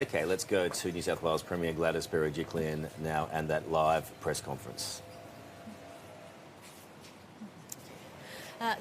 Okay, let's go to New South Wales Premier Gladys Berejiklian now and that live press conference.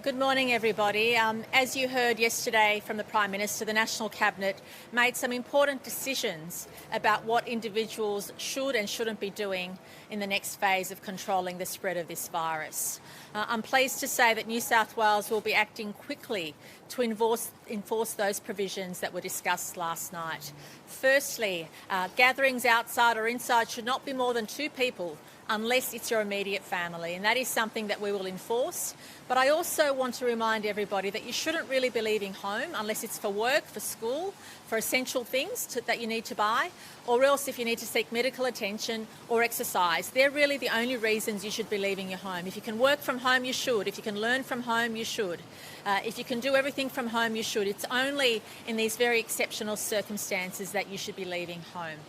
Good morning, everybody. As you heard yesterday from the Prime Minister, the National Cabinet made some important decisions about what individuals should and shouldn't be doing in the next phase of controlling the spread of this virus. I'm pleased to say that New South Wales will be acting quickly to enforce those provisions that were discussed last night. Firstly, gatherings outside or inside should not be more than 2 people unless it's your immediate family, and that is something that we will enforce. But I also want to remind everybody that you shouldn't really be leaving home unless it's for work, for school, for essential things that you need to buy, or else if you need to seek medical attention or exercise. They're really the only reasons you should be leaving your home. If you can work from home, you should. If you can learn from home, you should. If you can do everything from home, you should. It's only in these very exceptional circumstances that you should be leaving home.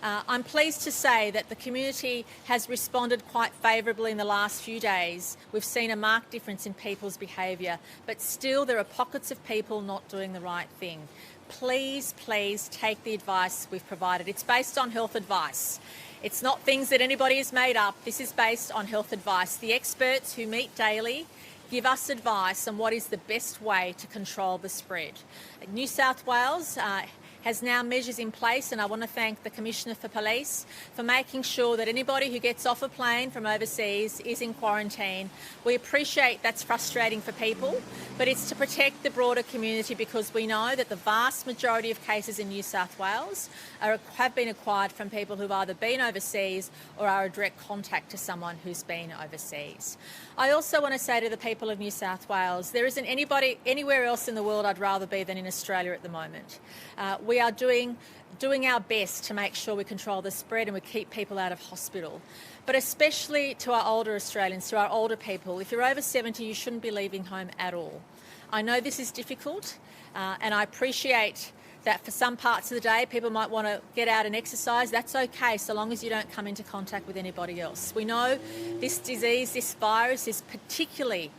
I'm pleased to say that the community has responded quite favourably in the last few days. We've seen a marked difference in people's behaviour, but still there are pockets of people not doing the right thing. Please take the advice we've provided. It's based on health advice. It's not things that anybody has made up. This is based on health advice. The experts who meet daily give us advice on what is the best way to control the spread. New South Wales has now measures in place, and I want to thank the Commissioner for Police for making sure that anybody who gets off a plane from overseas is in quarantine. We appreciate that's frustrating for people, but it's to protect the broader community because we know that the vast majority of cases in New South Wales have been acquired from people who've either been overseas or are a direct contact to someone who's been overseas. I also want to say to the people of New South Wales, there isn't anybody anywhere else in the world I'd rather be than in Australia at the moment. We are doing our best to make sure we control the spread and we keep people out of hospital. But especially to our older Australians, to our older people, if you're over 70, you shouldn't be leaving home at all. I know this is difficult, and I appreciate that for some parts of the day people might want to get out and exercise. That's okay, so long as you don't come into contact with anybody else. We know this disease, this virus is particularly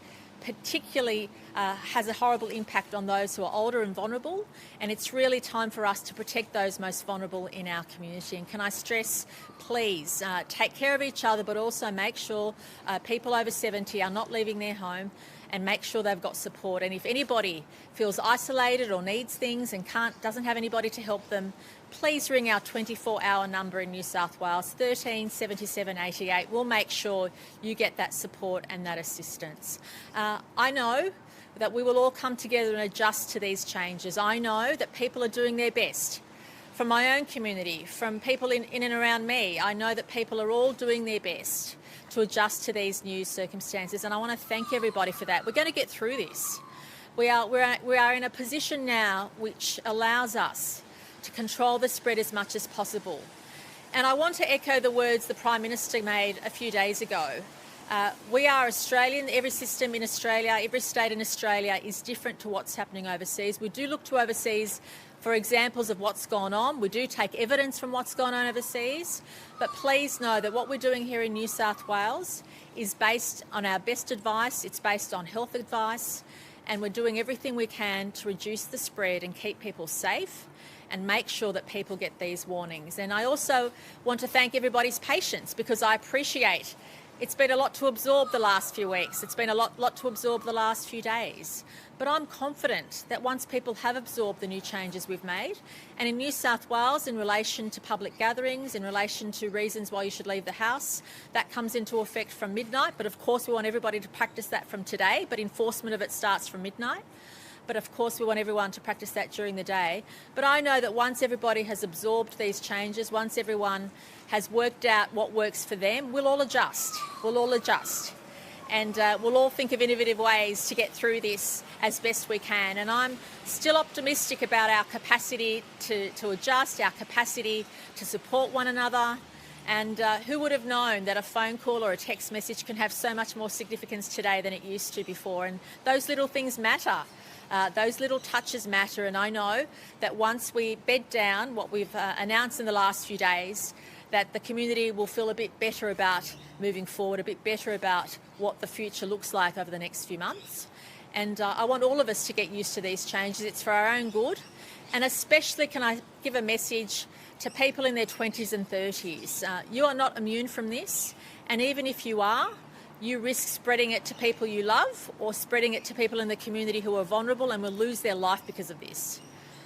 has a horrible impact on those who are older and vulnerable, and it's really time for us to protect those most vulnerable in our community. And can I stress, please take care of each other, but also make sure people over 70 are not leaving their home, and make sure they've got support. And if anybody feels isolated or needs things and doesn't have anybody to help them, please ring our 24-hour number in New South Wales, 13 77 88. We'll make sure you get that support and that assistance. I know that we will all come together and adjust to these changes. I know that people are doing their best. From my own community, from people in and around me, I know that people are all doing their best to adjust to these new circumstances, and I want to thank everybody for that. We're going to get through this. We are in a position now which allows us to control the spread as much as possible. And I want to echo the words the Prime Minister made a few days ago. We are Australian. Every system in Australia, every state in Australia is different to what's happening overseas. We do look to overseas for examples of what's gone on. We do take evidence from what's gone on overseas, but please know that what we're doing here in New South Wales is based on our best advice, it's based on health advice, and we're doing everything we can to reduce the spread and keep people safe and make sure that people get these warnings. And I also want to thank everybody's patience, because I appreciate it's been a lot to absorb the last few weeks. It's been a lot to absorb the last few days. But I'm confident that once people have absorbed the new changes we've made, and in New South Wales in relation to public gatherings, in relation to reasons why you should leave the house, that comes into effect from midnight. But of course we want everybody to practice that from today, but enforcement of it starts from midnight. But of course we want everyone to practice that during the day. But I know that once everybody has absorbed these changes, once everyone has worked out what works for them, we'll all adjust. We'll all adjust. And we'll all think of innovative ways to get through this as best we can. And I'm still optimistic about our capacity to adjust, our capacity to support one another. And who would have known that a phone call or a text message can have so much more significance today than it used to before? And those little things matter. Those little touches matter, and I know that once we bed down what we've announced in the last few days, that the community will feel a bit better about moving forward, a bit better about what the future looks like over the next few months. And I want all of us to get used to these changes. It's for our own good. And especially can I give a message to people in their 20s and 30s. You are not immune from this, and even if you are, you risk spreading it to people you love or spreading it to people in the community who are vulnerable and will lose their life because of this.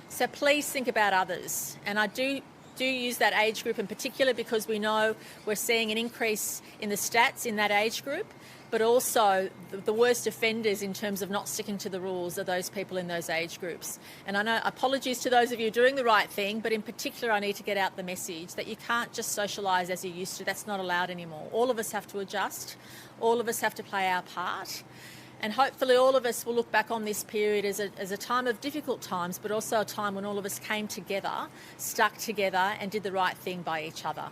So please think about others. And I do use that age group in particular because we know we're seeing an increase in the stats in that age group, but also the worst offenders in terms of not sticking to the rules are those people in those age groups. And I know, apologies to those of you doing the right thing, but in particular I need to get out the message that you can't just socialise as you used to. That's not allowed anymore. All of us have to adjust. All of us have to play our part. And hopefully all of us will look back on this period as a time of difficult times, but also a time when all of us came together, stuck together and did the right thing by each other.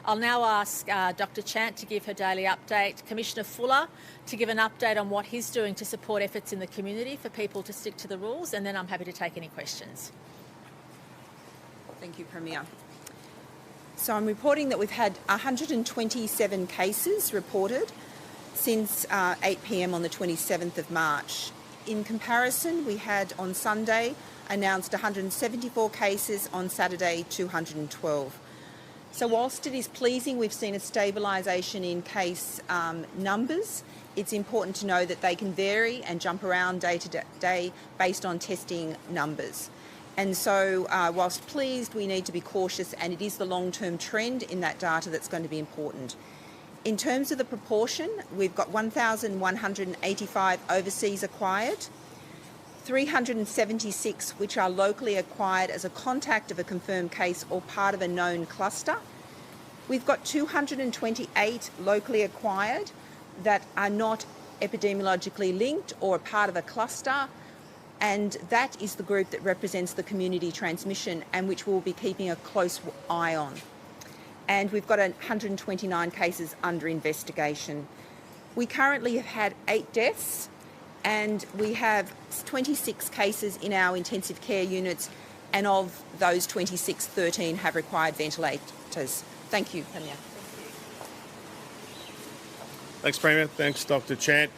I'll now ask Dr Chant to give her daily update, Commissioner Fuller to give an update on what he's doing to support efforts in the community for people to stick to the rules, and then I'm happy to take any questions. Thank you, Premier. So I'm reporting that we've had 127 cases reported since 8 p.m. on the 27th of March. In comparison, we had on Sunday announced 174 cases, on Saturday 212. So whilst it is pleasing we've seen a stabilisation in case numbers, it's important to know that they can vary and jump around day to day based on testing numbers. And so whilst pleased, we need to be cautious, and it is the long-term trend in that data that's going to be important. In terms of the proportion, we've got 1,185 overseas acquired, 376 which are locally acquired as a contact of a confirmed case or part of a known cluster. We've got 228 locally acquired that are not epidemiologically linked or a part of a cluster, and that is the group that represents the community transmission and which we'll be keeping a close eye on. And we've got 129 cases under investigation. We currently have had 8 deaths, and we have 26 cases in our intensive care units, and of those 26, 13 have required ventilators. Thank you, Premier. Thanks, Premier. Thanks, Dr Chant.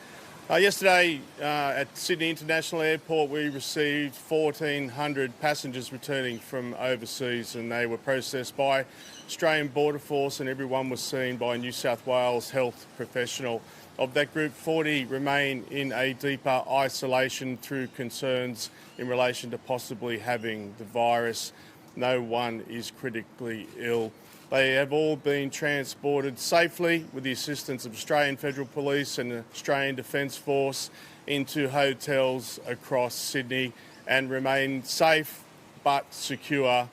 Yesterday at Sydney International Airport, we received 1,400 passengers returning from overseas, and they were processed by Australian Border Force, and everyone was seen by a New South Wales health professional. Of that group, 40 remain in a deeper isolation through concerns in relation to possibly having the virus. No one is critically ill. They have all been transported safely with the assistance of Australian Federal Police and the Australian Defence Force into hotels across Sydney and remain safe but secure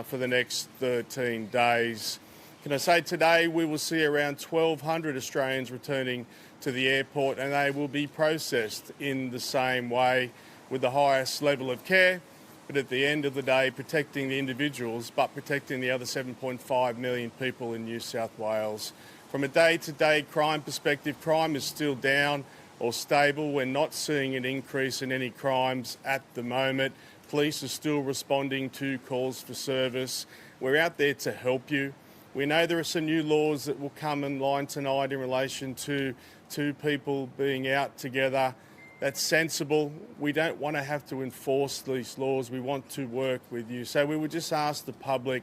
for the next 13 days. Can I say today we will see around 1,200 Australians returning to the airport, and they will be processed in the same way with the highest level of care, but at the end of the day protecting the individuals but protecting the other 7.5 million people in New South Wales. From a day-to-day crime perspective, crime is still down or stable. We're not seeing an increase in any crimes at the moment. Police are still responding to calls for service. We're out there to help you. We know there are some new laws that will come in line tonight in relation to two people being out together. That's sensible. We don't want to have to enforce these laws. We want to work with you. So we would just ask the public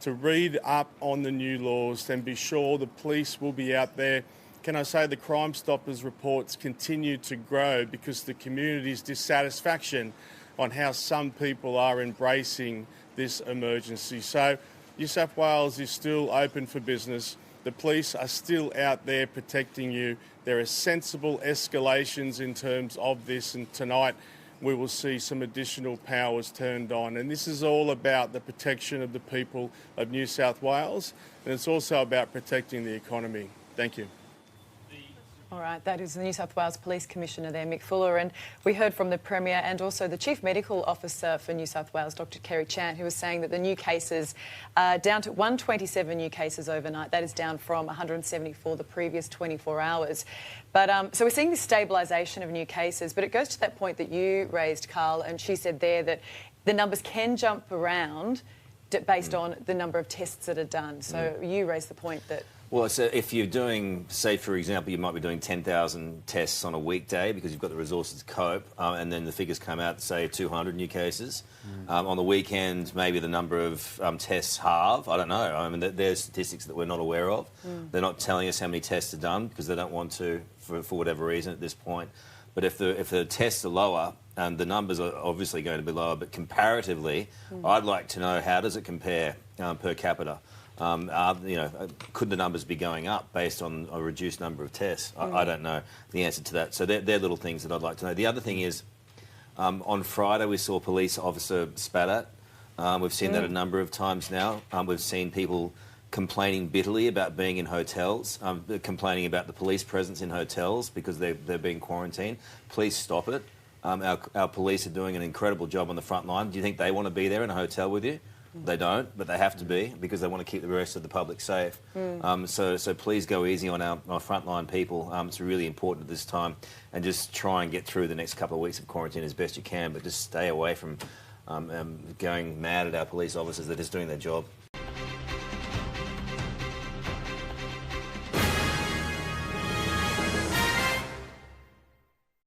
to read up on the new laws and be sure the police will be out there. Can I say the Crime Stoppers reports continue to grow because the community's dissatisfaction on how some people are embracing this emergency. So New South Wales is still open for business. The police are still out there protecting you. There are sensible escalations in terms of this, and tonight we will see some additional powers turned on. And this is all about the protection of the people of New South Wales, and it's also about protecting the economy. Thank you. All right, that is the New South Wales Police Commissioner there, Mick Fuller, and we heard from the Premier and also the Chief Medical Officer for New South Wales, Dr Kerry Chant, who was saying that the new cases are down to 127 new cases overnight. That is down from 174 the previous 24 hours. But so we're seeing this stabilisation of new cases, but it goes to that point that you raised, Carl, and she said there that the numbers can jump around based on the number of tests that are done. So you raised the point that Well, so if you're doing, say, for example, you might be doing 10,000 tests on a weekday because you've got the resources to cope, and then the figures come out, say, 200 new cases. On the weekend, maybe the number of tests halve. I don't know. I mean, there's statistics that we're not aware of. They're not telling us how many tests are done because they don't want to, for whatever reason at this point. But if the tests are lower, the numbers are obviously going to be lower, but comparatively, I'd like to know how does it compare per capita? Could the numbers be going up based on a reduced number of tests? I don't know the answer to that. So they're little things that I'd like to know. The other thing is, on Friday we saw a police officer spat at. We've seen that a number of times now. We've seen people complaining bitterly about being in hotels, complaining about the police presence in hotels because they're being quarantined. Please stop it. Our police are doing an incredible job on the front line. Do you think they want to be there in a hotel with you? They don't, but they have to be because they want to keep the rest of the public safe. So please go easy on our frontline people. It's really important at this time, and just try and get through the next couple of weeks of quarantine as best you can, but just stay away from going mad at our police officers. They're just doing their job.